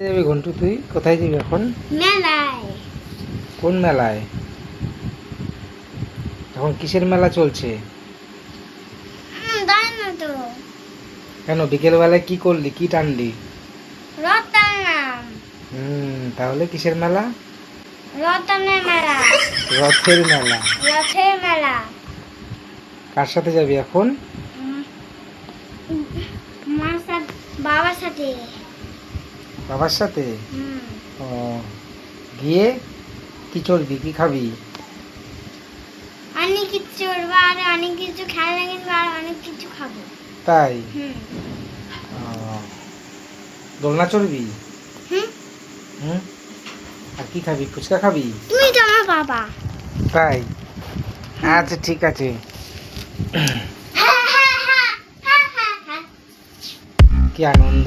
যাবি ঘন্টু, তুই কোথায় যাবি এখন? মেলায়। কোন মেলায়? এখন কিসের মেলা চলছে? জানি না তো। কেন বিকেল বেলায় কি করলি, কি টানলি? রথ টানলাম। তাহলে কিসের মেলা? রথনের মেলা। রথের মেলা। রথের মেলা। কার সাথে যাবি এখন? মার সাথে, বাবার সাথে। বাবার সাথে? হুম। ও, গিয়ে কি চলবি, কি খাবি? অনেক কিছু চড়বো আর অনেক কিছু খেলা কিনবো আর অনেক কিছু খাবো। তাই? হুম। ও, দোলনা চড়বি? হুম। হুম, আর কি খাবি, ফুচকা খাবি? তুমি তো আমার বাবা। তাই? আচ্ছা ঠিক আছে। কি আনন্দ!